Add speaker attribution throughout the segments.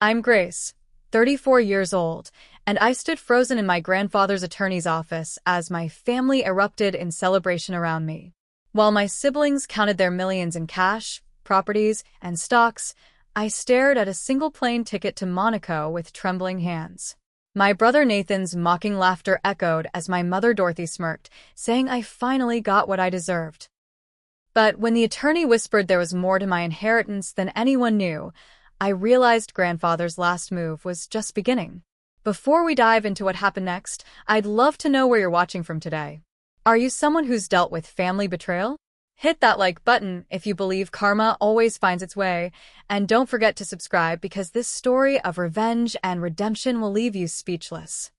Speaker 1: I'm Grace, 34 years old, and I stood frozen in my grandfather's attorney's office as my family erupted in celebration around me. While my siblings counted their millions in cash, properties, and stocks, I stared at a single plane ticket to Monaco with trembling hands. My brother Nathan's mocking laughter echoed as my mother Dorothy smirked, saying I finally got what I deserved. But when the attorney whispered there was more to my inheritance than anyone knew, I realized grandfather's last move was just beginning. Before we dive into what happened next, I'd love to know where you're watching from today. Are you someone who's dealt with family betrayal? Hit that like button if you believe karma always finds its way, and don't forget to subscribe because this story of revenge and redemption will leave you speechless.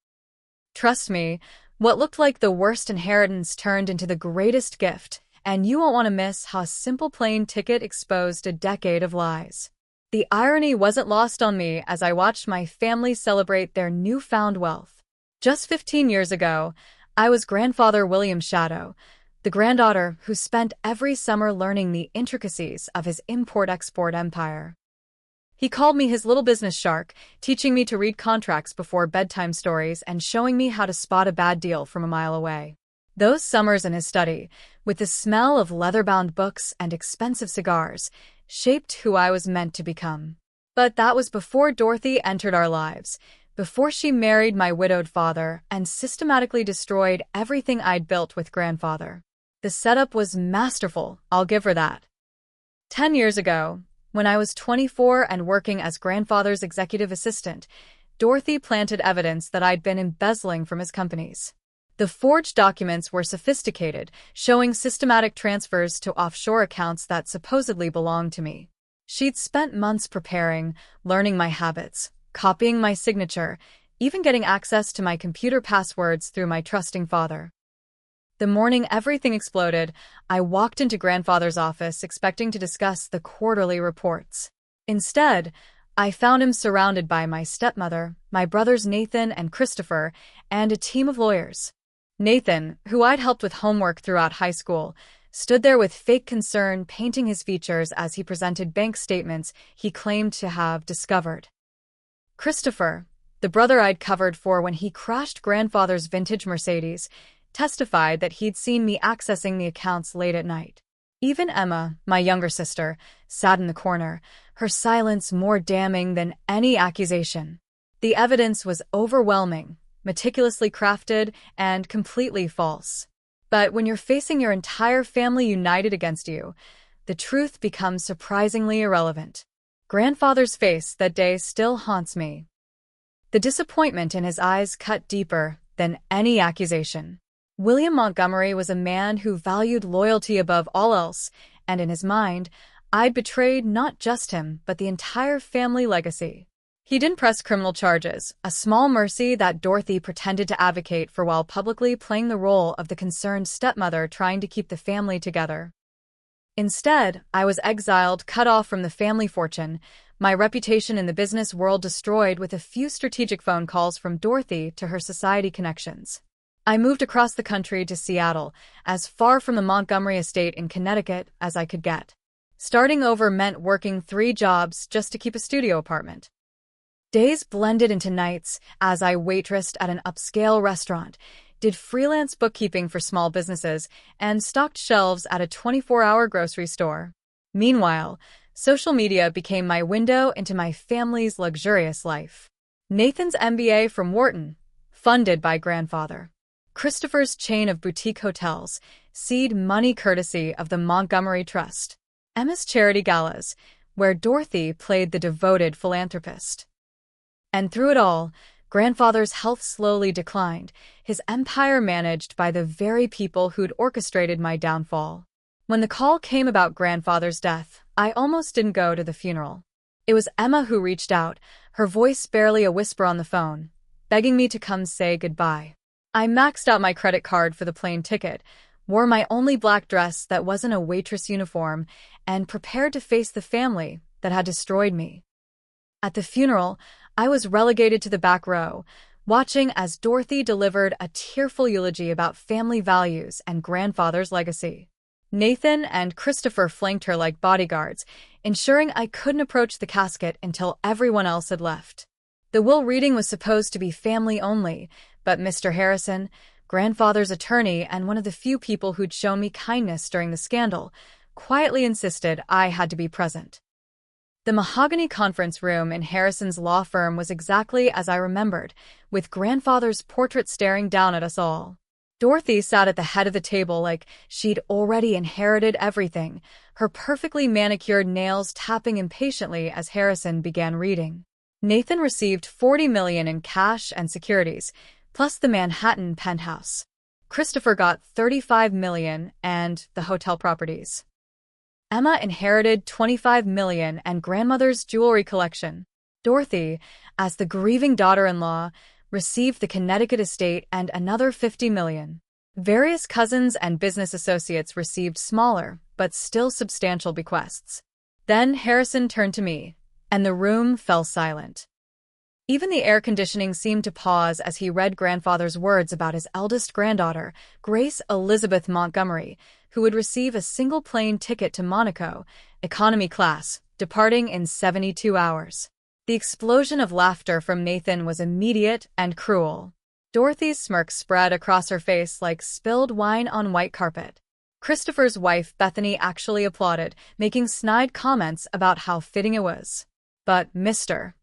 Speaker 1: Trust me, what looked like the worst inheritance turned into the greatest gift, and you won't want to miss how a simple plane ticket exposed a decade of lies. The irony wasn't lost on me as I watched my family celebrate their newfound wealth. Just 15 years ago, I was grandfather William's shadow, the granddaughter who spent every summer learning the intricacies of his import-export empire. He called me his little business shark, teaching me to read contracts before bedtime stories and showing me how to spot a bad deal from a mile away. Those summers in his study, with the smell of leather-bound books and expensive cigars, shaped who I was meant to become. But that was before Dorothy entered our lives, before she married my widowed father and systematically destroyed everything I'd built with grandfather. The setup was masterful, I'll give her that. 10 years ago, when I was 24 and working as grandfather's executive assistant, Dorothy planted evidence that I'd been embezzling from his companies. The forged documents were sophisticated, showing systematic transfers to offshore accounts that supposedly belonged to me. She'd spent months preparing, learning my habits, copying my signature, even getting access to my computer passwords through my trusting father. The morning everything exploded, I walked into grandfather's office expecting to discuss the quarterly reports. Instead, I found him surrounded by my stepmother, my brothers Nathan and Christopher, and a team of lawyers. Nathan, who I'd helped with homework throughout high school, stood there with fake concern painting his features as he presented bank statements he claimed to have discovered. Christopher, the brother I'd covered for when he crashed grandfather's vintage Mercedes, testified that he'd seen me accessing the accounts late at night. Even Emma, my younger sister, sat in the corner, her silence more damning than any accusation. The evidence was overwhelming, meticulously crafted, and completely false. But when you're facing your entire family united against you, the truth becomes surprisingly irrelevant. Grandfather's face that day still haunts me. The disappointment in his eyes cut deeper than any accusation. William Montgomery was a man who valued loyalty above all else, and in his mind, I'd betrayed not just him, but the entire family legacy. He didn't press criminal charges, a small mercy that Dorothy pretended to advocate for while publicly playing the role of the concerned stepmother trying to keep the family together. Instead, I was exiled, cut off from the family fortune, my reputation in the business world destroyed with a few strategic phone calls from Dorothy to her society connections. I moved across the country to Seattle, as far from the Montgomery estate in Connecticut as I could get. Starting over meant working 3 jobs just to keep a studio apartment. Days blended into nights as I waitressed at an upscale restaurant, did freelance bookkeeping for small businesses, and stocked shelves at a 24-hour grocery store. Meanwhile, social media became my window into my family's luxurious life. Nathan's MBA from Wharton, funded by grandfather. Christopher's chain of boutique hotels, seed money courtesy of the Montgomery Trust. Emma's charity galas, where Dorothy played the devoted philanthropist. And through it all, grandfather's health slowly declined, his empire managed by the very people who'd orchestrated my downfall. When the call came about grandfather's death, I almost didn't go to the funeral. It was Emma who reached out, her voice barely a whisper on the phone, begging me to come say goodbye. I maxed out my credit card for the plane ticket, wore my only black dress that wasn't a waitress uniform, and prepared to face the family that had destroyed me. At the funeral, I was relegated to the back row, watching as Dorothy delivered a tearful eulogy about family values and grandfather's legacy. Nathan and Christopher flanked her like bodyguards, ensuring I couldn't approach the casket until everyone else had left. The will reading was supposed to be family only, but Mr. Harrison, grandfather's attorney and one of the few people who'd shown me kindness during the scandal, quietly insisted I had to be present. The mahogany conference room in Harrison's law firm was exactly as I remembered, with grandfather's portrait staring down at us all. Dorothy sat at the head of the table like she'd already inherited everything, her perfectly manicured nails tapping impatiently as Harrison began reading. Nathan received $40 million in cash and securities, plus the Manhattan penthouse. Christopher got $35 million and the hotel properties. Emma inherited $25 million and grandmother's jewelry collection. Dorothy, as the grieving daughter-in-law, received the Connecticut estate and another $50 million. Various cousins and business associates received smaller, but still substantial bequests. Then Harrison turned to me, and the room fell silent. Even the air conditioning seemed to pause as he read grandfather's words about his eldest granddaughter, Grace Elizabeth Montgomery, who would receive a single plane ticket to Monaco, economy class, departing in 72 hours. The explosion of laughter from Nathan was immediate and cruel. Dorothy's smirk spread across her face like spilled wine on white carpet. Christopher's wife, Bethany, actually applauded, making snide comments about how fitting it was. But Mr.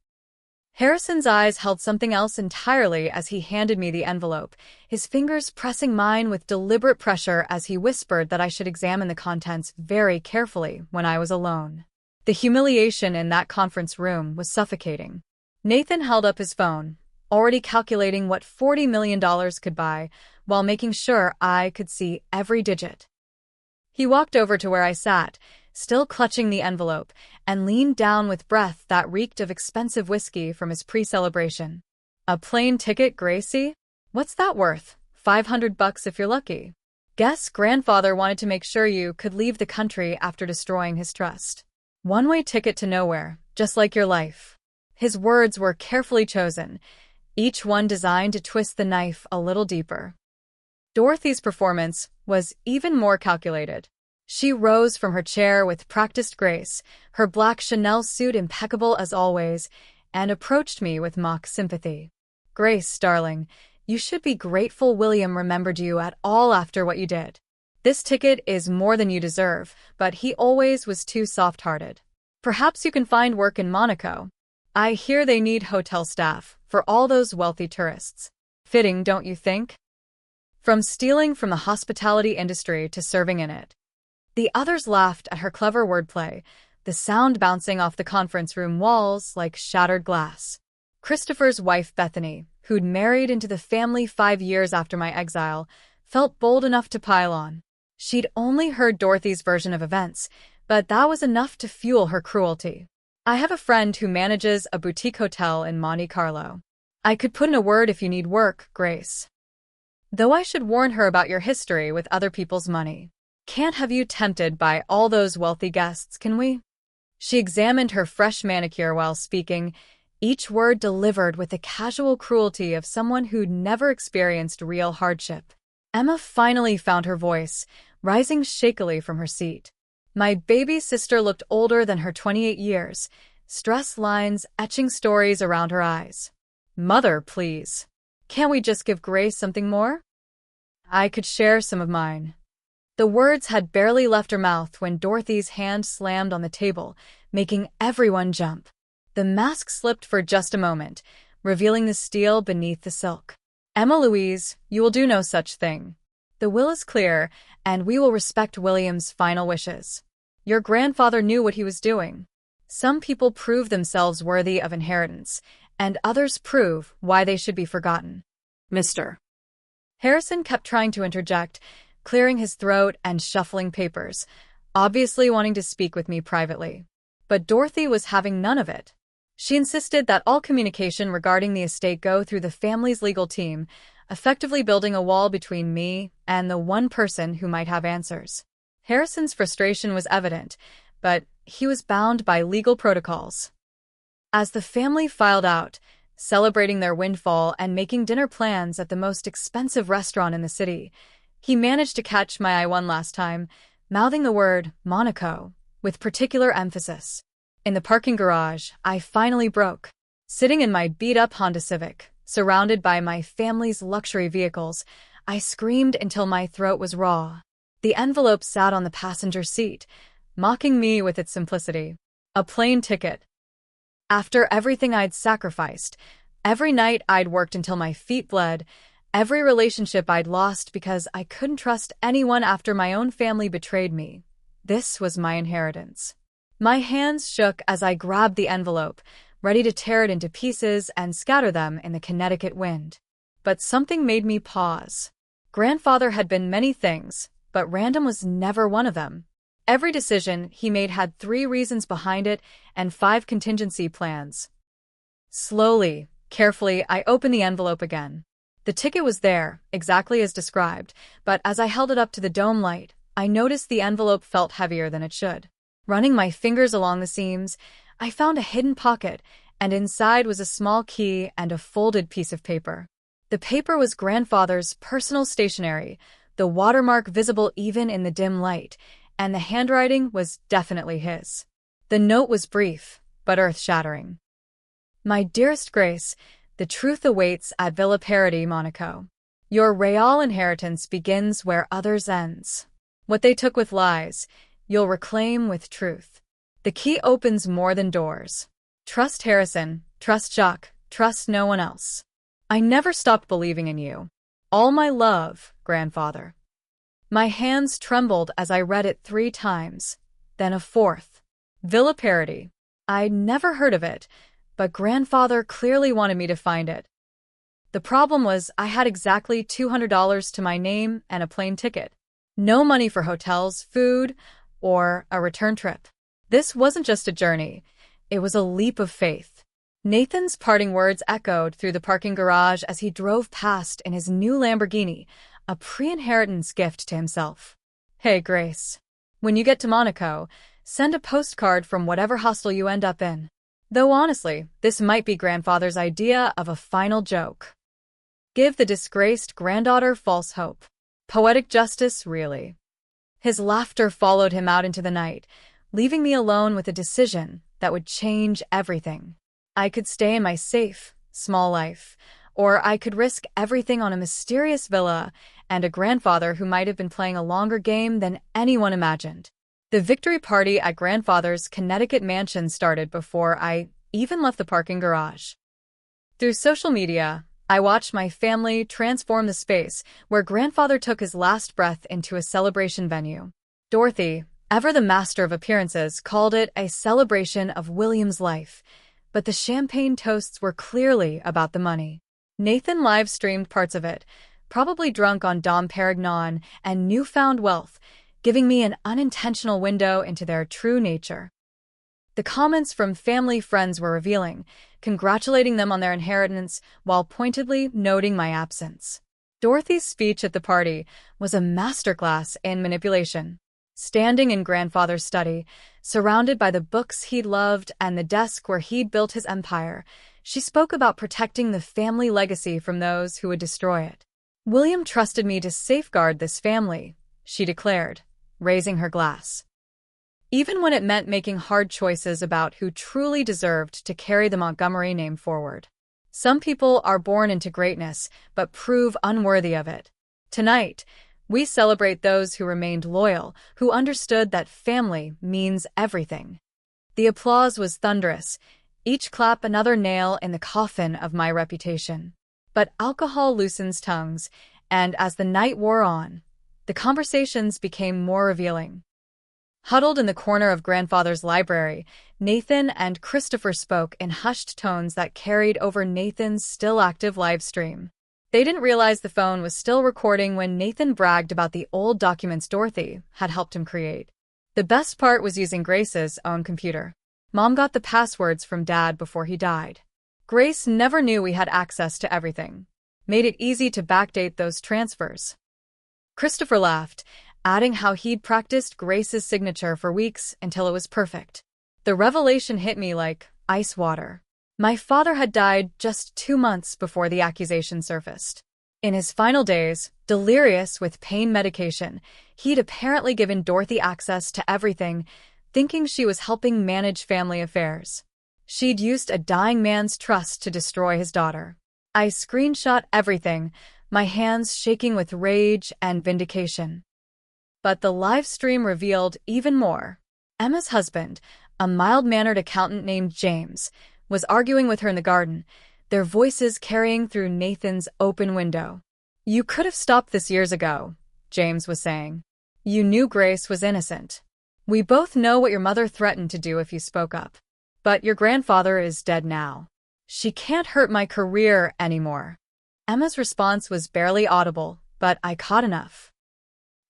Speaker 1: Harrison's eyes held something else entirely as he handed me the envelope, his fingers pressing mine with deliberate pressure as he whispered that I should examine the contents very carefully when I was alone. The humiliation in that conference room was suffocating. Nathan held up his phone, already calculating what $40 million could buy, while making sure I could see every digit. He walked over to where I sat, still clutching the envelope, and leaned down with breath that reeked of expensive whiskey from his pre-celebration. A plane ticket, Gracie? What's that worth? $500 if you're lucky. Guess grandfather wanted to make sure you could leave the country after destroying his trust. One-way ticket to nowhere, just like your life. His words were carefully chosen, each one designed to twist the knife a little deeper. Dorothy's performance was even more calculated. She rose from her chair with practiced grace, her black Chanel suit impeccable as always, and approached me with mock sympathy. Grace, darling, you should be grateful William remembered you at all after what you did. This ticket is more than you deserve, but he always was too soft-hearted. Perhaps you can find work in Monaco. I hear they need hotel staff for all those wealthy tourists. Fitting, don't you think? From stealing from the hospitality industry to serving in it. The others laughed at her clever wordplay, the sound bouncing off the conference room walls like shattered glass. Christopher's wife, Bethany, who'd married into the family 5 years after my exile, felt bold enough to pile on. She'd only heard Dorothy's version of events, but that was enough to fuel her cruelty. I have a friend who manages a boutique hotel in Monte Carlo. I could put in a word if you need work, Grace. Though I should warn her about your history with other people's money. Can't have you tempted by all those wealthy guests, can we? She examined her fresh manicure while speaking, each word delivered with the casual cruelty of someone who'd never experienced real hardship. Emma finally found her voice, rising shakily from her seat. My baby sister looked older than her 28 years, stress lines etching stories around her eyes. Mother, please. Can't we just give Grace something more? I could share some of mine. The words had barely left her mouth when Dorothy's hand slammed on the table, making everyone jump. The mask slipped for just a moment, revealing the steel beneath the silk. Emma Louise, you will do no such thing. The will is clear, and we will respect William's final wishes. Your grandfather knew what he was doing. Some people prove themselves worthy of inheritance, and others prove why they should be forgotten. Mr. Harrison kept trying to interject, clearing his throat and shuffling papers, obviously wanting to speak with me privately. But Dorothy was having none of it. She insisted that all communication regarding the estate go through the family's legal team, effectively building a wall between me and the one person who might have answers. Harrison's frustration was evident, but he was bound by legal protocols. As the family filed out, celebrating their windfall and making dinner plans at the most expensive restaurant in the city, he managed to catch my eye one last time, mouthing the word Monaco with particular emphasis. In the parking garage, I finally broke. Sitting in my beat-up Honda Civic, surrounded by my family's luxury vehicles, I screamed until my throat was raw. The envelope sat on the passenger seat, mocking me with its simplicity. A plane ticket. After everything I'd sacrificed, every night I'd worked until my feet bled, every relationship I'd lost because I couldn't trust anyone after my own family betrayed me, this was my inheritance. My hands shook as I grabbed the envelope, ready to tear it into pieces and scatter them in the Connecticut wind. But something made me pause. Grandfather had been many things, but random was never one of them. Every decision he made had 3 reasons behind it and 5 contingency plans. Slowly, carefully, I opened the envelope again. The ticket was there, exactly as described, but as I held it up to the dome light, I noticed the envelope felt heavier than it should. Running my fingers along the seams, I found a hidden pocket, and inside was a small key and a folded piece of paper. The paper was grandfather's personal stationery, the watermark visible even in the dim light, and the handwriting was definitely his. The note was brief, but earth-shattering. My dearest Grace, the truth awaits at Villa Paradis, Monaco. Your real inheritance begins where others ends. What they took with lies, you'll reclaim with truth. The key opens more than doors. Trust Harrison, trust Jacques, trust no one else. I never stopped believing in you. All my love, grandfather. My hands trembled as I read it 3 times, then a 4th. Villa Paradis. I'd never heard of it, but grandfather clearly wanted me to find it. The problem was I had exactly $200 to my name and a plane ticket. No money for hotels, food, or a return trip. This wasn't just a journey, it was a leap of faith. Nathan's parting words echoed through the parking garage as he drove past in his new Lamborghini, a pre-inheritance gift to himself. Hey, Grace. When you get to Monaco, send a postcard from whatever hostel you end up in. Though honestly, this might be grandfather's idea of a final joke. Give the disgraced granddaughter false hope. Poetic justice, really. His laughter followed him out into the night, leaving me alone with a decision that would change everything. I could stay in my safe, small life, or I could risk everything on a mysterious villa and a grandfather who might have been playing a longer game than anyone imagined. The victory party at grandfather's Connecticut mansion started before I even left the parking garage. Through social media, I watched my family transform the space where grandfather took his last breath into a celebration venue. Dorothy, ever the master of appearances, called it a celebration of William's life, but the champagne toasts were clearly about the money. Nathan live-streamed parts of it, probably drunk on Dom Perignon and newfound wealth, giving me an unintentional window into their true nature. The comments from family friends were revealing, congratulating them on their inheritance while pointedly noting my absence. Dorothy's speech at the party was a masterclass in manipulation. Standing in grandfather's study, surrounded by the books he'd loved and the desk where he'd built his empire, she spoke about protecting the family legacy from those who would destroy it. William trusted me to safeguard this family, she declared, raising her glass. Even when it meant making hard choices about who truly deserved to carry the Montgomery name forward. Some people are born into greatness, but prove unworthy of it. Tonight, we celebrate those who remained loyal, who understood that family means everything. The applause was thunderous, each clap another nail in the coffin of my reputation. But alcohol loosens tongues, and as the night wore on, the conversations became more revealing. Huddled in the corner of grandfather's library, Nathan and Christopher spoke in hushed tones that carried over Nathan's still active live stream. They didn't realize the phone was still recording when Nathan bragged about the old documents Dorothy had helped him create. The best part was using Grace's own computer. Mom got the passwords from Dad before he died. Grace never knew we had access to everything. Made it easy to backdate those transfers. Christopher laughed, adding how he'd practiced Grace's signature for weeks until it was perfect. The revelation hit me like ice water. My father had died just 2 months before the accusation surfaced. In his final days, delirious with pain medication, he'd apparently given Dorothy access to everything, thinking she was helping manage family affairs. She'd used a dying man's trust to destroy his daughter. I screenshot everything, my hands shaking with rage and vindication. But the live stream revealed even more. Emma's husband, a mild-mannered accountant named James, was arguing with her in the garden, their voices carrying through Nathan's open window. "You could have stopped this years ago," James was saying. "You knew Grace was innocent. We both know what your mother threatened to do if you spoke up. But your grandfather is dead now. She can't hurt my career anymore." Emma's response was barely audible, but I caught enough.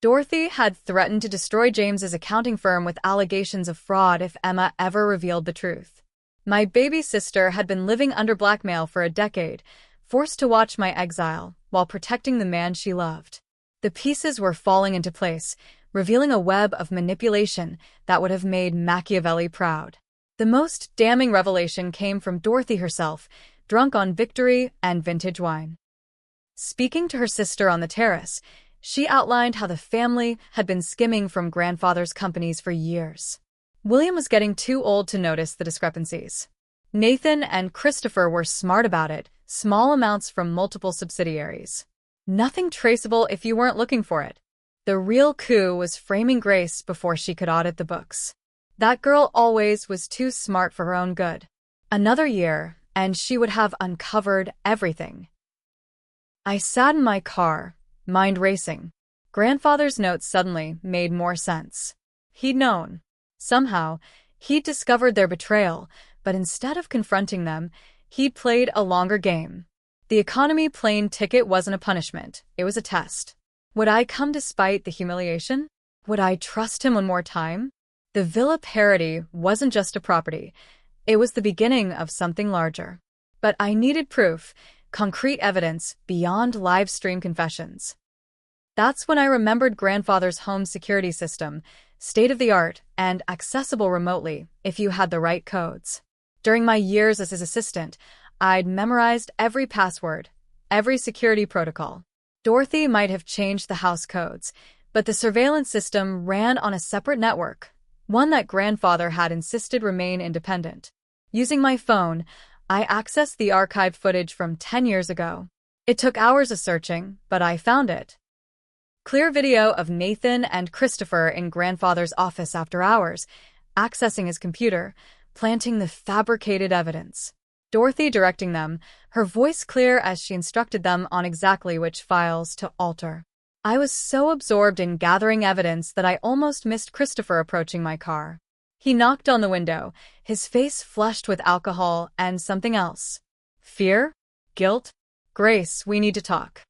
Speaker 1: Dorothy had threatened to destroy James's accounting firm with allegations of fraud if Emma ever revealed the truth. My baby sister had been living under blackmail for a decade, forced to watch my exile while protecting the man she loved. The pieces were falling into place, revealing a web of manipulation that would have made Machiavelli proud. The most damning revelation came from Dorothy herself, drunk on victory and vintage wine. Speaking to her sister on the terrace, she outlined how the family had been skimming from grandfather's companies for years. William was getting too old to notice the discrepancies. Nathan and Christopher were smart about it, small amounts from multiple subsidiaries. Nothing traceable if you weren't looking for it. The real coup was framing Grace before she could audit the books. That girl always was too smart for her own good. Another year, and she would have uncovered everything. I sat in my car, mind racing. Grandfather's notes suddenly made more sense. He'd known. Somehow, he'd discovered their betrayal, but instead of confronting them, he'd played a longer game. The economy plane ticket wasn't a punishment, it was a test. Would I come despite the humiliation? Would I trust him one more time? The villa parody wasn't just a property, it was the beginning of something larger. But I needed proof, concrete evidence beyond live stream confessions. That's when I remembered grandfather's home security system, state-of-the-art and accessible remotely if you had the right codes. During my years as his assistant, I'd memorized every password, every security protocol. Dorothy might have changed the house codes, but the surveillance system ran on a separate network, one that grandfather had insisted remain independent. Using my phone, I accessed the archived footage from 10 years ago. It took hours of searching, but I found it. Clear video of Nathan and Christopher in grandfather's office after hours, accessing his computer, planting the fabricated evidence. Dorothy directing them, her voice clear as she instructed them on exactly which files to alter. I was so absorbed in gathering evidence that I almost missed Christopher approaching my car. He knocked on the window, his face flushed with alcohol and something else. Fear? Guilt? "Grace, we need to talk."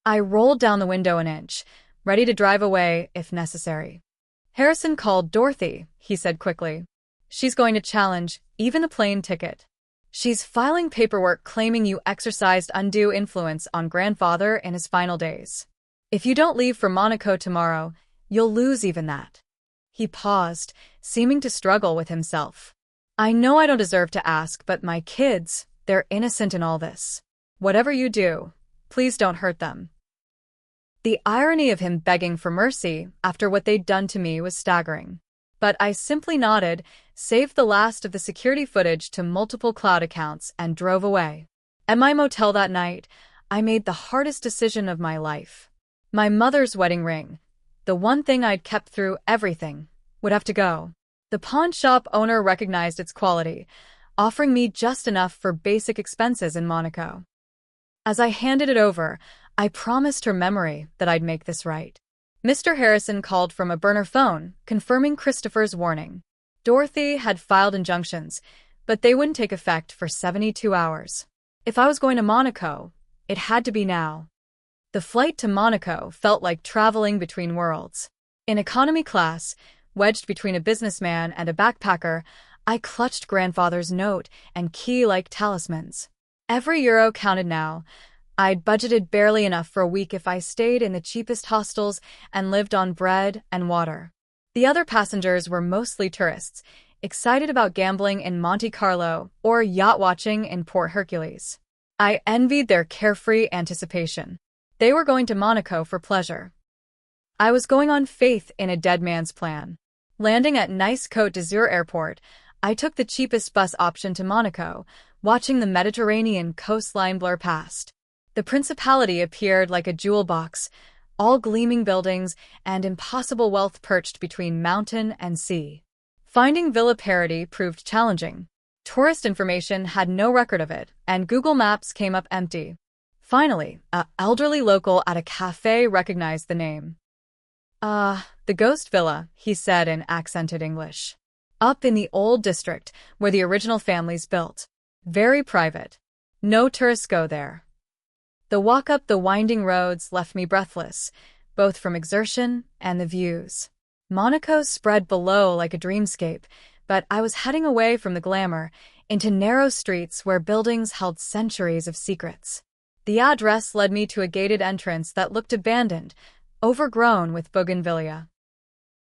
Speaker 1: I rolled down the window an inch, ready to drive away if necessary. "Harrison called Dorothy," he said quickly. "She's going to challenge even the plane ticket. She's filing paperwork claiming you exercised undue influence on grandfather in his final days. If you don't leave for Monaco tomorrow, you'll lose even that." He paused, seeming to struggle with himself. "I know I don't deserve to ask, but my kids, they're innocent in all this. Whatever you do, please don't hurt them." The irony of him begging for mercy after what they'd done to me was staggering. But I simply nodded, saved the last of the security footage to multiple cloud accounts, and drove away. At my motel that night, I made the hardest decision of my life. My mother's wedding ring, the one thing I'd kept through everything, would have to go. The pawn shop owner recognized its quality, offering me just enough for basic expenses in Monaco. As I handed it over, I promised her memory that I'd make this right. Mr. Harrison called from a burner phone, confirming Christopher's warning. Dorothy had filed injunctions, but they wouldn't take effect for 72 hours. If I was going to Monaco, it had to be now. The flight to Monaco felt like traveling between worlds. In economy class, wedged between a businessman and a backpacker, I clutched grandfather's note and key like talismans. Every euro counted now. I'd budgeted barely enough for a week if I stayed in the cheapest hostels and lived on bread and water. The other passengers were mostly tourists, excited about gambling in Monte Carlo or yacht watching in Port Hercules. I envied their carefree anticipation. They were going to Monaco for pleasure. I was going on faith in a dead man's plan. Landing at nice Côte d'Azur airport, I took the cheapest bus option to Monaco, watching the Mediterranean coastline blur past. The principality appeared like a jewel box, all gleaming buildings and impossible wealth perched between mountain and sea. Finding Villa Paradis proved challenging. Tourist information had no record of it, and Google Maps came up empty. Finally, an elderly local at a cafe recognized the name. The ghost villa, he said in accented English. Up in the old district, where the original families built. Very private. No tourists go there. The walk up the winding roads left me breathless, both from exertion and the views. Monaco spread below like a dreamscape, but I was heading away from the glamour, into narrow streets where buildings held centuries of secrets. The address led me to a gated entrance that looked abandoned, overgrown with bougainvillea.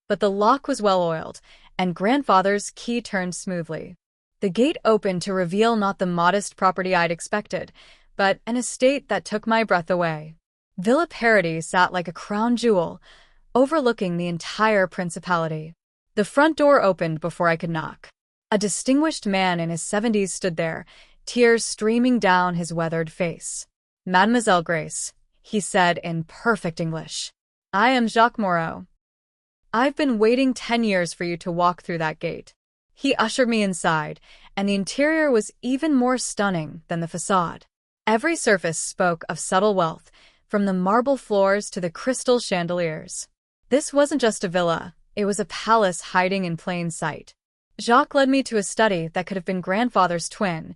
Speaker 1: But the lock was well-oiled, and grandfather's key turned smoothly. The gate opened to reveal not the modest property I'd expected, but an estate that took my breath away. Villa Paradis sat like a crown jewel, overlooking the entire principality. The front door opened before I could knock. A distinguished man in his 70s stood there, tears streaming down his weathered face. "Mademoiselle Grace," he said in perfect English. "I am Jacques Moreau. I've been waiting 10 years for you to walk through that gate." He ushered me inside, and the interior was even more stunning than the facade. Every surface spoke of subtle wealth, from the marble floors to the crystal chandeliers. This wasn't just a villa, it was a palace hiding in plain sight. Jacques led me to a study that could have been grandfather's twin,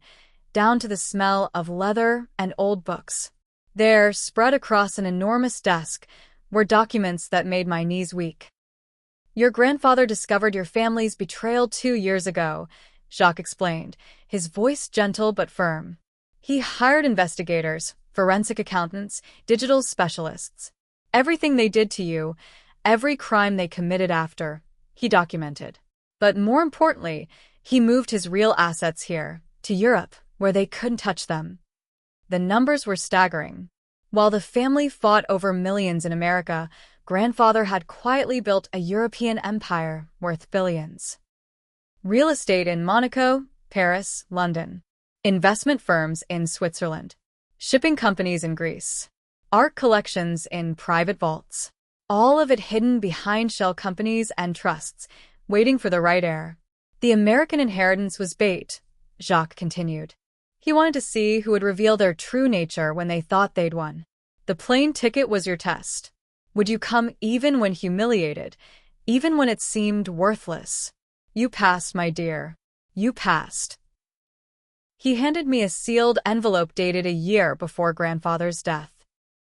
Speaker 1: down to the smell of leather and old books. There, spread across an enormous desk, were documents that made my knees weak. "Your grandfather discovered your family's betrayal 2 years ago," Jacques explained, his voice gentle but firm. "He hired investigators, forensic accountants, digital specialists. Everything they did to you, every crime they committed after, he documented. But more importantly, he moved his real assets here, to Europe, where they couldn't touch them." The numbers were staggering. While the family fought over millions in America, grandfather had quietly built a European empire worth billions. Real estate in Monaco, Paris, London. Investment firms in Switzerland. Shipping companies in Greece. Art collections in private vaults. All of it hidden behind shell companies and trusts, waiting for the right heir. "The American inheritance was bait," Jacques continued. "He wanted to see who would reveal their true nature when they thought they'd won. The plane ticket was your test. Would you come even when humiliated, even when it seemed worthless? You passed, my dear. You passed." He handed me a sealed envelope dated a year before grandfather's death.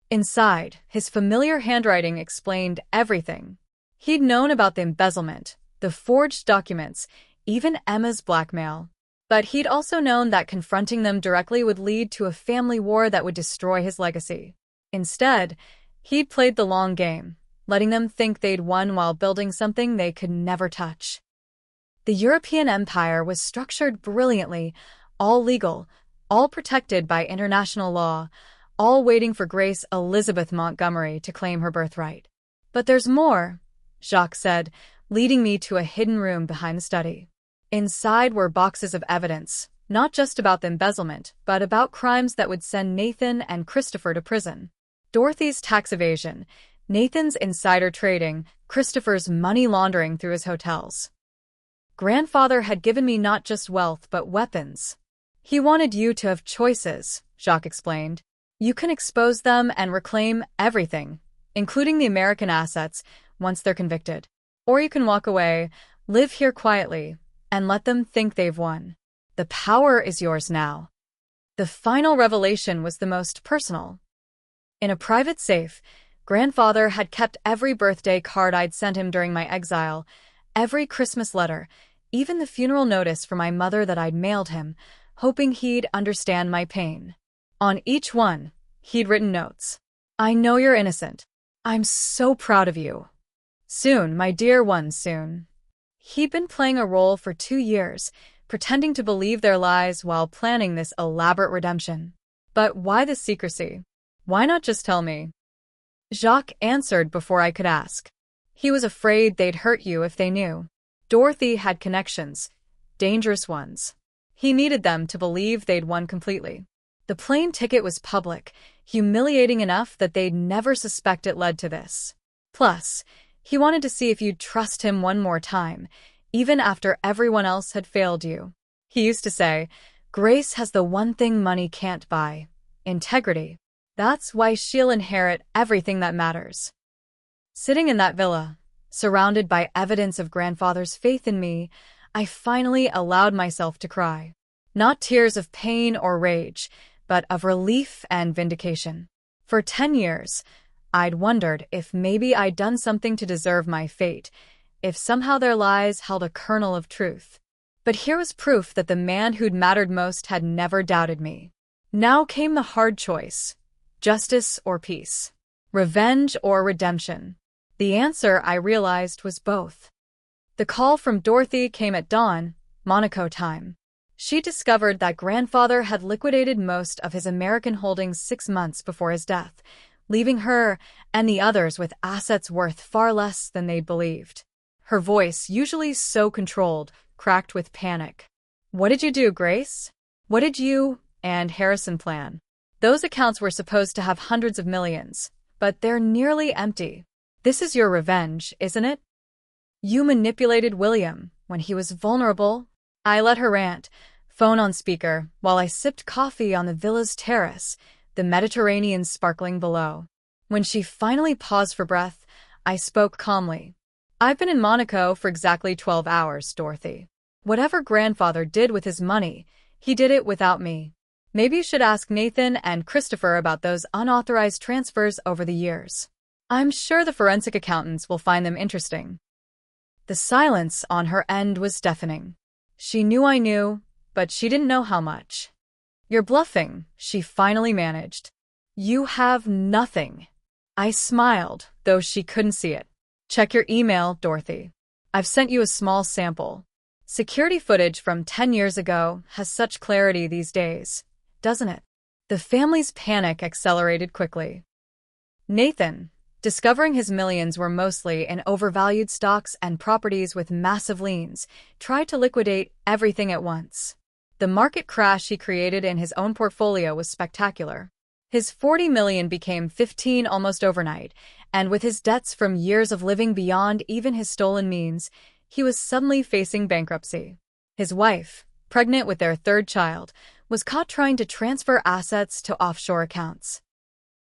Speaker 1: Inside, his familiar handwriting explained everything. He'd known about the embezzlement, the forged documents, even Emma's blackmail. But he'd also known that confronting them directly would lead to a family war that would destroy his legacy. Instead, he'd played the long game, letting them think they'd won while building something they could never touch. The European empire was structured brilliantly, all legal, all protected by international law, all waiting for Grace Elizabeth Montgomery to claim her birthright. "But there's more," Jacques said, leading me to a hidden room behind the study. Inside were boxes of evidence, not just about the embezzlement, but about crimes that would send Nathan and Christopher to prison. Dorothy's tax evasion, Nathan's insider trading, Christopher's money laundering through his hotels. Grandfather had given me not just wealth but weapons. "He wanted you to have choices," Jacques explained. "You can expose them and reclaim everything, including the American assets, once they're convicted. Or you can walk away, live here quietly, and let them think they've won. The power is yours now." The final revelation was the most personal. In a private safe, grandfather had kept every birthday card I'd sent him during my exile, every Christmas letter, even the funeral notice for my mother that I'd mailed him, hoping he'd understand my pain. On each one, he'd written notes. "I know you're innocent. I'm so proud of you. Soon, my dear one, soon." He'd been playing a role for 2 years, pretending to believe their lies while planning this elaborate redemption. But why the secrecy? Why not just tell me? Jacques answered before I could ask. He was afraid they'd hurt you if they knew. Dorothy had connections, dangerous ones. He needed them to believe they'd won completely. The plane ticket was public, humiliating enough that they'd never suspect it led to this. Plus, he wanted to see if you'd trust him one more time, even after everyone else had failed you. He used to say, "Grace has the one thing money can't buy: integrity. That's why she'll inherit everything that matters." Sitting in that villa, surrounded by evidence of grandfather's faith in me, I finally allowed myself to cry. Not tears of pain or rage, but of relief and vindication. For 10 years, I'd wondered if maybe I'd done something to deserve my fate, if somehow their lies held a kernel of truth. But here was proof that the man who'd mattered most had never doubted me. Now came the hard choice: justice or peace, revenge or redemption. The answer, I realized, was both. The call from Dorothy came at dawn, Monaco time. She discovered that grandfather had liquidated most of his American holdings 6 months before his death, leaving her and the others with assets worth far less than they'd believed. Her voice, usually so controlled, cracked with panic. "What did you do, Grace? What did you and Harrison plan? Those accounts were supposed to have hundreds of millions, but they're nearly empty. This is your revenge, isn't it? You manipulated William when he was vulnerable." I let her rant, phone on speaker, while I sipped coffee on the villa's terrace, the Mediterranean sparkling below. When she finally paused for breath, I spoke calmly. "I've been in Monaco for exactly 12 hours, Dorothy. Whatever grandfather did with his money, he did it without me. Maybe you should ask Nathan and Christopher about those unauthorized transfers over the years. I'm sure the forensic accountants will find them interesting." The silence on her end was deafening. She knew I knew, but she didn't know how much. "You're bluffing," she finally managed. "You have nothing." I smiled, though she couldn't see it. "Check your email, Dorothy. I've sent you a small sample. Security footage from 10 years ago has such clarity these days, doesn't it?" The family's panic accelerated quickly. Nathan, discovering his millions were mostly in overvalued stocks and properties with massive liens, tried to liquidate everything at once. The market crash he created in his own portfolio was spectacular. His 40 million became 15 almost overnight, and with his debts from years of living beyond even his stolen means, he was suddenly facing bankruptcy. His wife, pregnant with their 3rd child, was caught trying to transfer assets to offshore accounts.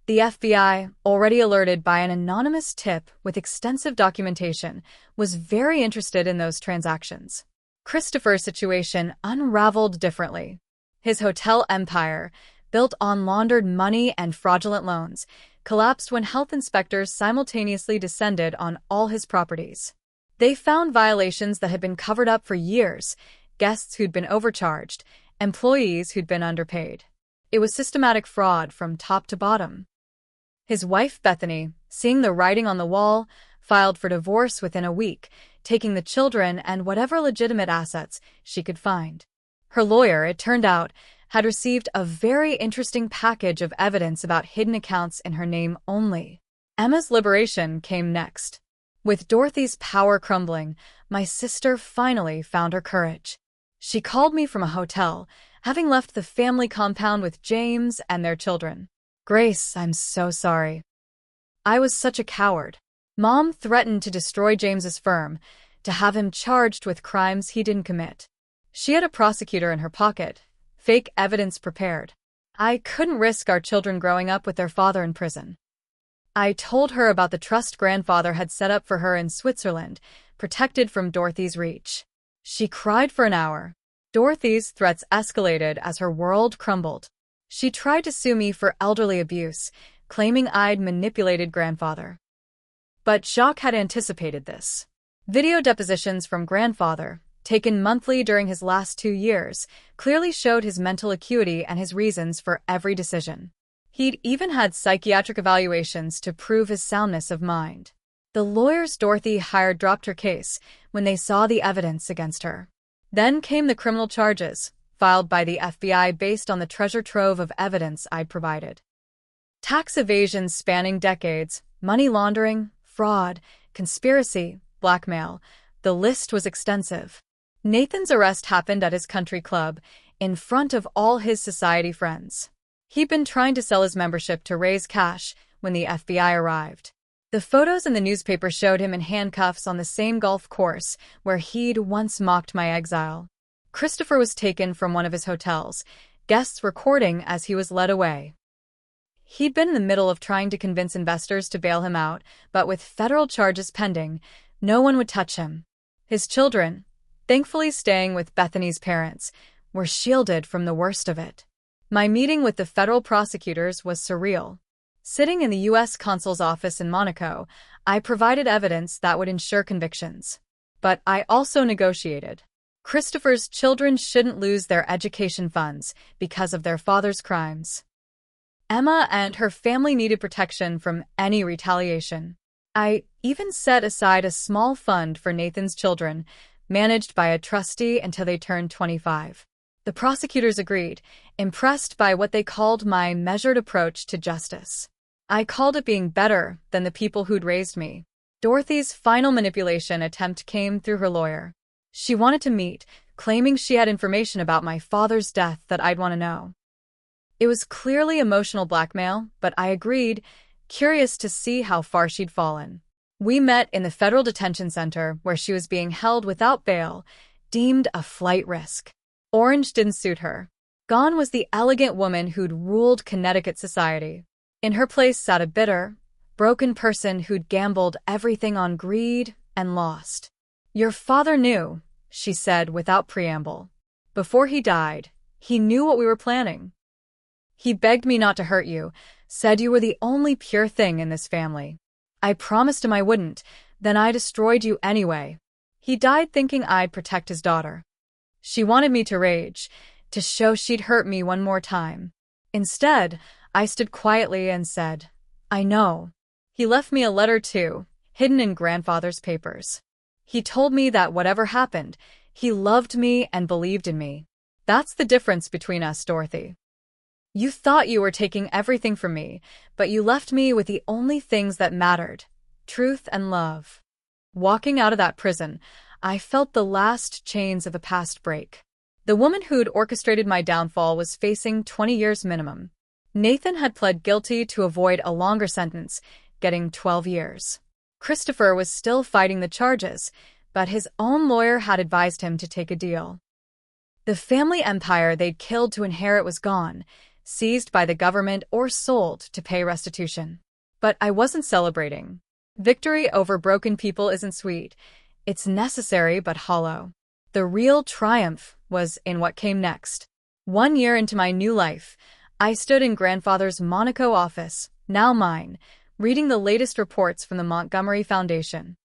Speaker 1: The FBI, already alerted by an anonymous tip with extensive documentation, was very interested in those transactions. Christopher's situation unraveled differently. His hotel empire, built on laundered money and fraudulent loans, collapsed when health inspectors simultaneously descended on all his properties. They found violations that had been covered up for years, guests who'd been overcharged, employees who'd been underpaid. It was systematic fraud from top to bottom. His wife, Bethany, seeing the writing on the wall, filed for divorce within a week, taking the children and whatever legitimate assets she could find. Her lawyer, it turned out, had received a very interesting package of evidence about hidden accounts in her name only. Emma's liberation came next. With Dorothy's power crumbling, my sister finally found her courage. She called me from a hotel, having left the family compound with James and their children. "Grace, I'm so sorry. I was such a coward. Mom threatened to destroy James's firm, to have him charged with crimes he didn't commit. She had a prosecutor in her pocket, fake evidence prepared. I couldn't risk our children growing up with their father in prison. I told her about the trust grandfather had set up for her in Switzerland, protected from Dorothy's reach. She cried for an hour. Dorothy's threats escalated as her world crumbled. She tried to sue me for elderly abuse, claiming I'd manipulated grandfather. But Jacques had anticipated this. Video depositions from grandfather, taken monthly during his last 2 years, clearly showed his mental acuity and his reasons for every decision. He'd even had psychiatric evaluations to prove his soundness of mind. The lawyers Dorothy hired dropped her case when they saw the evidence against her. Then came the criminal charges, filed by the FBI based on the treasure trove of evidence I'd provided. Tax evasion spanning decades, money laundering, fraud, conspiracy, blackmail. The list was extensive. Nathan's arrest happened at his country club, in front of all his society friends. He'd been trying to sell his membership to raise cash when the FBI arrived. The photos in the newspaper showed him in handcuffs on the same golf course where he'd once mocked my exile. Christopher was taken from one of his hotels, guests recording as he was led away. He'd been in the middle of trying to convince investors to bail him out, but with federal charges pending, no one would touch him. His children, thankfully staying with Bethany's parents, were shielded from the worst of it. My meeting with the federal prosecutors was surreal. Sitting in the U.S. consul's office in Monaco, I provided evidence that would ensure convictions. But I also negotiated. Christopher's children shouldn't lose their education funds because of their father's crimes. Emma and her family needed protection from any retaliation. I even set aside a small fund for Nathan's children, managed by a trustee until they turned 25. The prosecutors agreed, impressed by what they called my measured approach to justice. I called it being better than the people who'd raised me. Dorothy's final manipulation attempt came through her lawyer. She wanted to meet, claiming she had information about my father's death that I'd want to know. It was clearly emotional blackmail, but I agreed, curious to see how far she'd fallen. We met in the federal detention center where she was being held without bail, deemed a flight risk. Orange didn't suit her. Gone was the elegant woman who'd ruled Connecticut society. In her place sat a bitter, broken person who'd gambled everything on greed and lost. "Your father knew," she said without preamble. "Before he died, he knew what we were planning. He begged me not to hurt you, said you were the only pure thing in this family. I promised him I wouldn't, then I destroyed you anyway. He died thinking I'd protect his daughter. She wanted me to rage, to show she'd hurt me one more time. Instead, I stood quietly and said, 'I know.' He left me a letter too, hidden in grandfather's papers. He told me that whatever happened, he loved me and believed in me. That's the difference between us, Dorothy. You thought you were taking everything from me, but you left me with the only things that mattered, truth and love." Walking out of that prison, I felt the last chains of the past break. The woman who'd orchestrated my downfall was facing 20 years minimum. Nathan had pled guilty to avoid a longer sentence, getting 12 years. Christopher was still fighting the charges, but his own lawyer had advised him to take a deal. The family empire they'd killed to inherit was gone, seized by the government or sold to pay restitution. But I wasn't celebrating. Victory over broken people isn't sweet. It's necessary but hollow. The real triumph was in what came next. 1 year into my new life, I stood in grandfather's Monaco office, now mine, reading the latest reports from the Montgomery Foundation.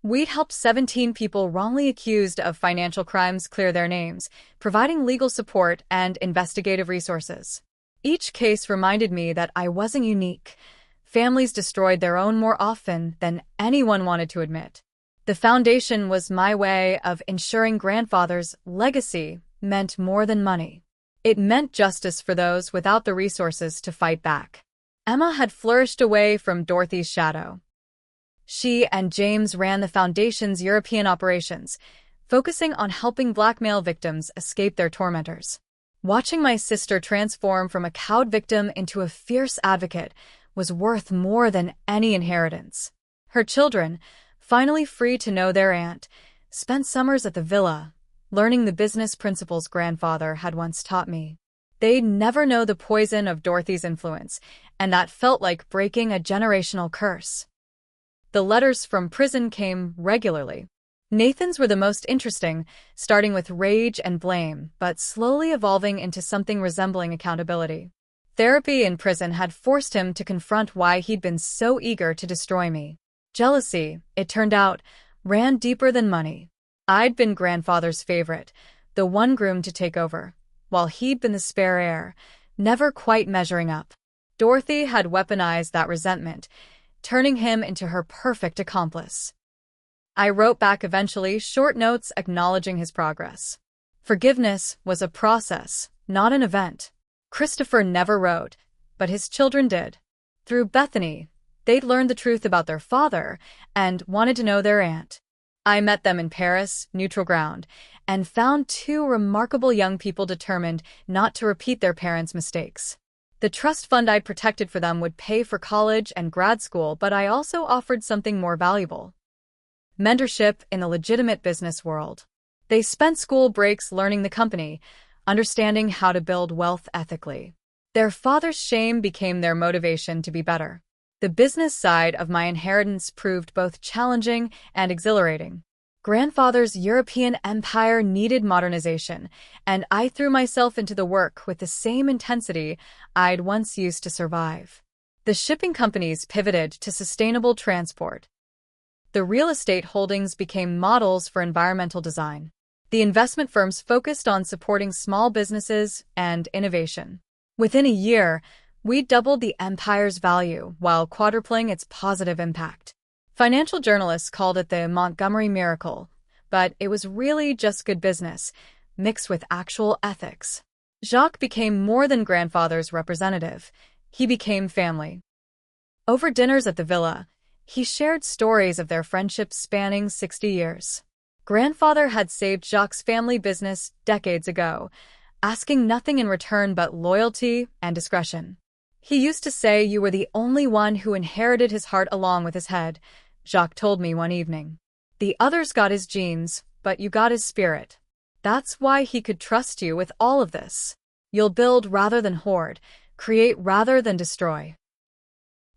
Speaker 1: We'd helped 17 people wrongly accused of financial crimes clear their names, providing legal support and investigative resources. Each case reminded me that I wasn't unique. Families destroyed their own more often than anyone wanted to admit. The foundation was my way of ensuring grandfather's legacy meant more than money. It meant justice for those without the resources to fight back. Emma had flourished away from Dorothy's shadow. She and James ran the foundation's European operations, focusing on helping blackmail victims escape their tormentors. Watching my sister transform from a cowed victim into a fierce advocate was worth more than any inheritance. Her children, finally free to know their aunt, spent summers at the villa, learning the business principles grandfather had once taught me. They'd never know the poison of Dorothy's influence, and that felt like breaking a generational curse. The letters from prison came regularly. Nathan's were the most interesting, starting with rage and blame, but slowly evolving into something resembling accountability. Therapy in prison had forced him to confront why he'd been so eager to destroy me. Jealousy, it turned out, ran deeper than money. I'd been grandfather's favorite, the one groomed to take over, while he'd been the spare heir, never quite measuring up. Dorothy had weaponized that resentment, turning him into her perfect accomplice. I wrote back eventually, short notes acknowledging his progress. Forgiveness was a process, not an event. Christopher never wrote, but his children did. Through Bethany, they'd learned the truth about their father and wanted to know their aunt. I met them in Paris, neutral ground, and found two remarkable young people determined not to repeat their parents' mistakes. The trust fund I'd protected for them would pay for college and grad school, but I also offered something more valuable: mentorship in the legitimate business world. They spent school breaks learning the company, understanding how to build wealth ethically. Their father's shame became their motivation to be better. The business side of my inheritance proved both challenging and exhilarating. Grandfather's European empire needed modernization, and I threw myself into the work with the same intensity I'd once used to survive. The shipping companies pivoted to sustainable transport. The real estate holdings became models for environmental design. The investment firms focused on supporting small businesses and innovation. Within a year, we doubled the empire's value while quadrupling its positive impact. Financial journalists called it the Montgomery miracle, but it was really just good business, mixed with actual ethics. Jacques became more than grandfather's representative. He became family. Over dinners at the villa, he shared stories of their friendship spanning 60 years. Grandfather had saved Jacques' family business decades ago, asking nothing in return but loyalty and discretion. He used to say you were the only one who inherited his heart along with his head, Jacques told me one evening. The others got his genes, but you got his spirit. That's why he could trust you with all of this. You'll build rather than hoard, create rather than destroy.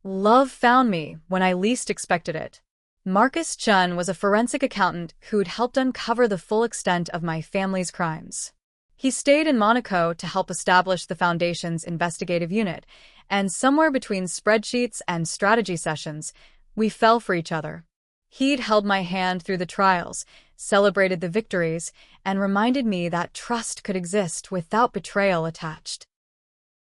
Speaker 1: Love found me when I least expected it. Marcus Chun was a forensic accountant who'd helped uncover the full extent of my family's crimes. He stayed in Monaco to help establish the Foundation's investigative unit, and somewhere between spreadsheets and strategy sessions, we fell for each other. He'd held my hand through the trials, celebrated the victories, and reminded me that trust could exist without betrayal attached.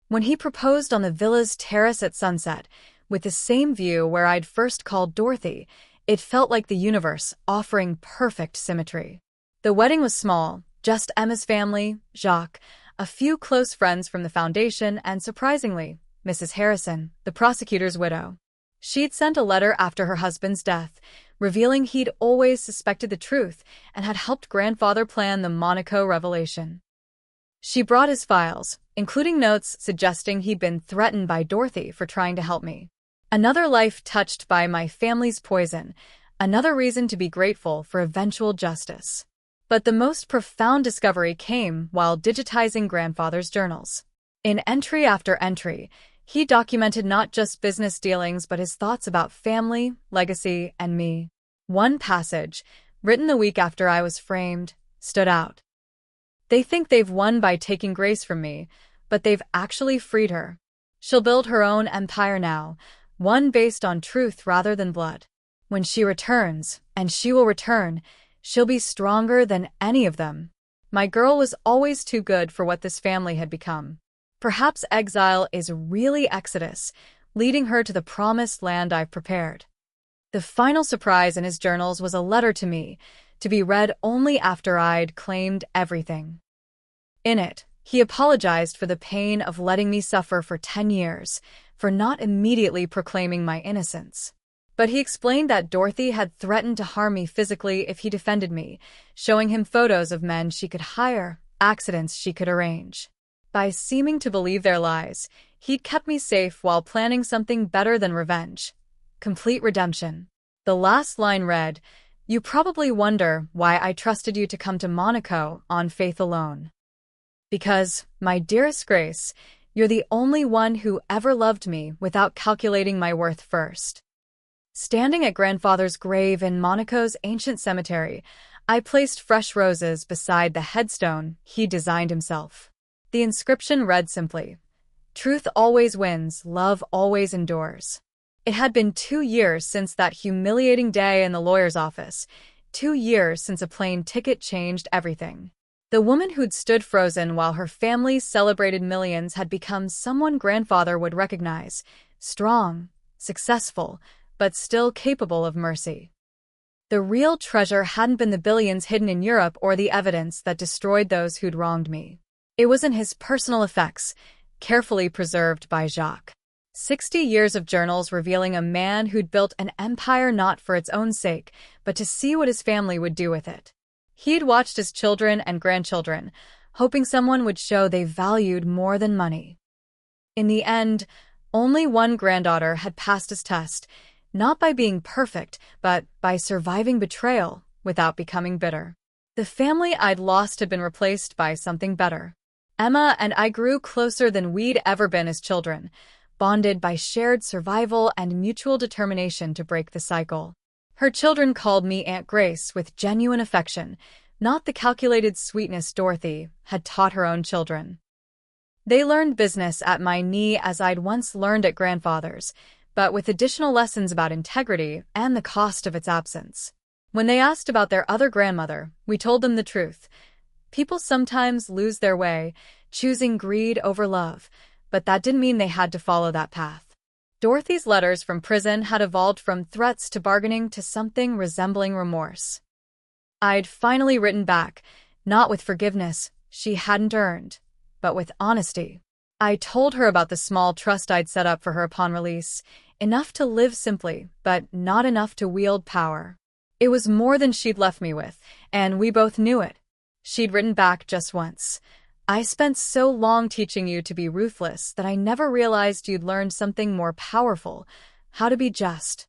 Speaker 1: When he proposed on the villa's terrace at sunset, with the same view where I'd first called Dorothy, it felt like the universe offering perfect symmetry. The wedding was small, just Emma's family, Jacques, a few close friends from the Foundation, and surprisingly, Mrs. Harrison, the prosecutor's widow. She'd sent a letter after her husband's death, revealing he'd always suspected the truth and had helped grandfather plan the Monaco revelation. She brought his files, including notes suggesting he'd been threatened by Dorothy for trying to help me. Another life touched by my family's poison, another reason to be grateful for eventual justice. But the most profound discovery came while digitizing grandfather's journals. In entry after entry, he documented not just business dealings but his thoughts about family, legacy, and me. One passage, written the week after I was framed, stood out. They think they've won by taking Grace from me, but they've actually freed her. She'll build her own empire now, one based on truth rather than blood. When she returns, and she will return, she'll be stronger than any of them. My girl was always too good for what this family had become. Perhaps exile is really exodus, leading her to the promised land I've prepared. The final surprise in his journals was a letter to me, to be read only after I'd claimed everything. In it, he apologized for the pain of letting me suffer for 10 years, for not immediately proclaiming my innocence. But he explained that Dorothy had threatened to harm me physically if he defended me, showing him photos of men she could hire, accidents she could arrange. By seeming to believe their lies, he'd kept me safe while planning something better than revenge. Complete redemption. The last line read, "You probably wonder why I trusted you to come to Monaco on faith alone. Because, my dearest Grace, you're the only one who ever loved me without calculating my worth first." Standing at grandfather's grave in Monaco's ancient cemetery, I placed fresh roses beside the headstone he designed himself. The inscription read simply, "Truth always wins, love always endures." It had been 2 years since that humiliating day in the lawyer's office, 2 years since a plane ticket changed everything. The woman who'd stood frozen while her family celebrated millions had become someone grandfather would recognize, strong, successful, but still capable of mercy. The real treasure hadn't been the billions hidden in Europe or the evidence that destroyed those who'd wronged me. It was in his personal effects, carefully preserved by Jacques. 60 years of journals revealing a man who'd built an empire not for its own sake, but to see what his family would do with it. He'd watched his children and grandchildren, hoping someone would show they valued more than money. In the end, only one granddaughter had passed his test, not by being perfect, but by surviving betrayal without becoming bitter. The family I'd lost had been replaced by something better. Emma and I grew closer than we'd ever been as children, bonded by shared survival and mutual determination to break the cycle. Her children called me Aunt Grace with genuine affection, not the calculated sweetness Dorothy had taught her own children. They learned business at my knee as I'd once learned at grandfather's, but with additional lessons about integrity and the cost of its absence. When they asked about their other grandmother, we told them the truth. People sometimes lose their way, choosing greed over love, but that didn't mean they had to follow that path. Dorothy's letters from prison had evolved from threats to bargaining to something resembling remorse. I'd finally written back, not with forgiveness she hadn't earned, but with honesty. I told her about the small trust I'd set up for her upon release, enough to live simply, but not enough to wield power. It was more than she'd left me with, and we both knew it. She'd written back just once. I spent so long teaching you to be ruthless that I never realized you'd learned something more powerful, how to be just.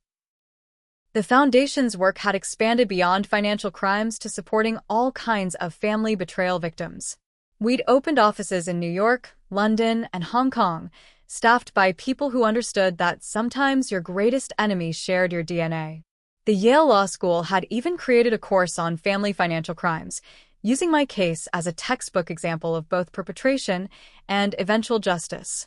Speaker 1: The Foundation's work had expanded beyond financial crimes to supporting all kinds of family betrayal victims. We'd opened offices in New York, London, and Hong Kong, staffed by people who understood that sometimes your greatest enemy shared your DNA. The Yale Law School had even created a course on family financial crimes, using my case as a textbook example of both perpetration and eventual justice.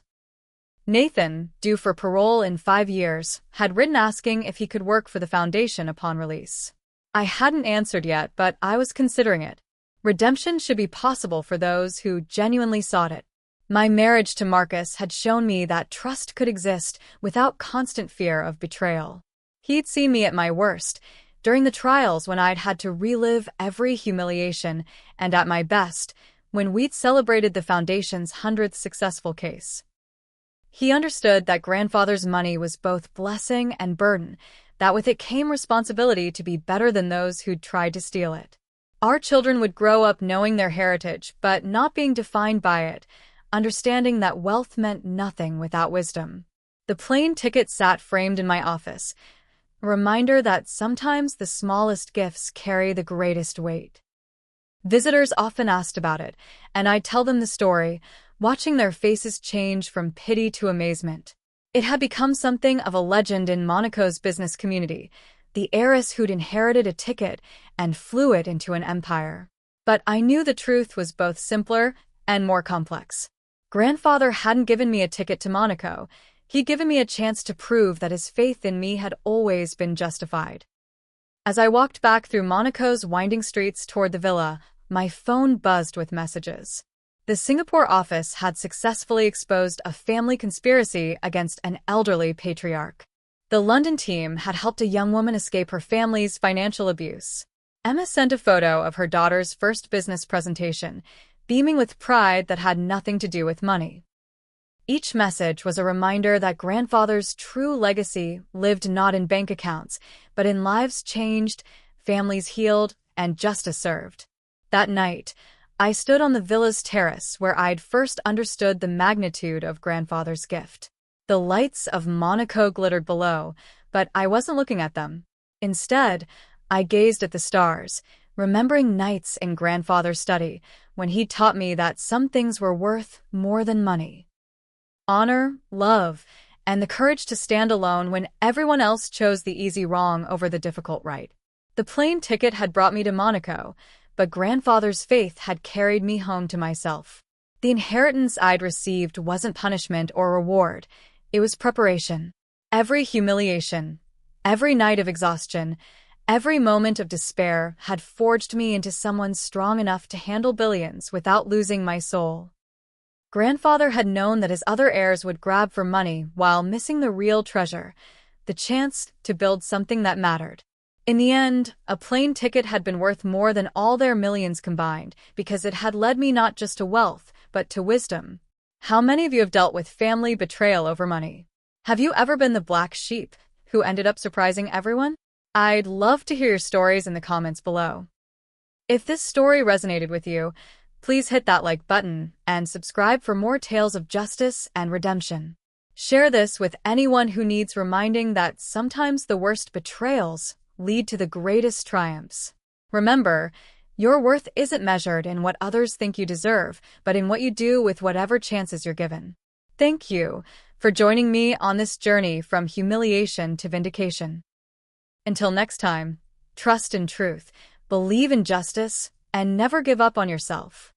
Speaker 1: Nathan, due for parole in 5 years, had written asking if he could work for the Foundation upon release. I hadn't answered yet, but I was considering it. Redemption should be possible for those who genuinely sought it. My marriage to Marcus had shown me that trust could exist without constant fear of betrayal. He'd seen me at my worst, during the trials when I'd had to relive every humiliation, and at my best, when we'd celebrated the Foundation's 100th successful case. He understood that grandfather's money was both blessing and burden, that with it came responsibility to be better than those who'd tried to steal it. Our children would grow up knowing their heritage, but not being defined by it, understanding that wealth meant nothing without wisdom. The plane ticket sat framed in my office, a reminder that sometimes the smallest gifts carry the greatest weight. Visitors often asked about it, and I'd tell them the story, watching their faces change from pity to amazement. It had become something of a legend in Monaco's business community, the heiress who'd inherited a ticket and flew it into an empire. But I knew the truth was both simpler and more complex. Grandfather hadn't given me a ticket to Monaco. He'd given me a chance to prove that his faith in me had always been justified. As I walked back through Monaco's winding streets toward the villa, my phone buzzed with messages. The Singapore office had successfully exposed a family conspiracy against an elderly patriarch. The London team had helped a young woman escape her family's financial abuse. Emma sent a photo of her daughter's first business presentation, beaming with pride that had nothing to do with money. Each message was a reminder that grandfather's true legacy lived not in bank accounts, but in lives changed, families healed, and justice served. That night, I stood on the villa's terrace where I'd first understood the magnitude of grandfather's gift. The lights of Monaco glittered below, but I wasn't looking at them. Instead, I gazed at the stars, remembering nights in grandfather's study when he taught me that some things were worth more than money. Honor, love, and the courage to stand alone when everyone else chose the easy wrong over the difficult right. The plane ticket had brought me to Monaco, but grandfather's faith had carried me home to myself. The inheritance I'd received wasn't punishment or reward. It was preparation. Every humiliation, every night of exhaustion, every moment of despair had forged me into someone strong enough to handle billions without losing my soul. Grandfather had known that his other heirs would grab for money while missing the real treasure, the chance to build something that mattered. In the end, a plane ticket had been worth more than all their millions combined because it had led me not just to wealth, but to wisdom. How many of you have dealt with family betrayal over money? Have you ever been the black sheep who ended up surprising everyone? I'd love to hear your stories in the comments below. If this story resonated with you, please hit that like button and subscribe for more tales of justice and redemption. Share this with anyone who needs reminding that sometimes the worst betrayals lead to the greatest triumphs. Remember, your worth isn't measured in what others think you deserve, but in what you do with whatever chances you're given. Thank you for joining me on this journey from humiliation to vindication. Until next time, trust in truth, believe in justice, and never give up on yourself.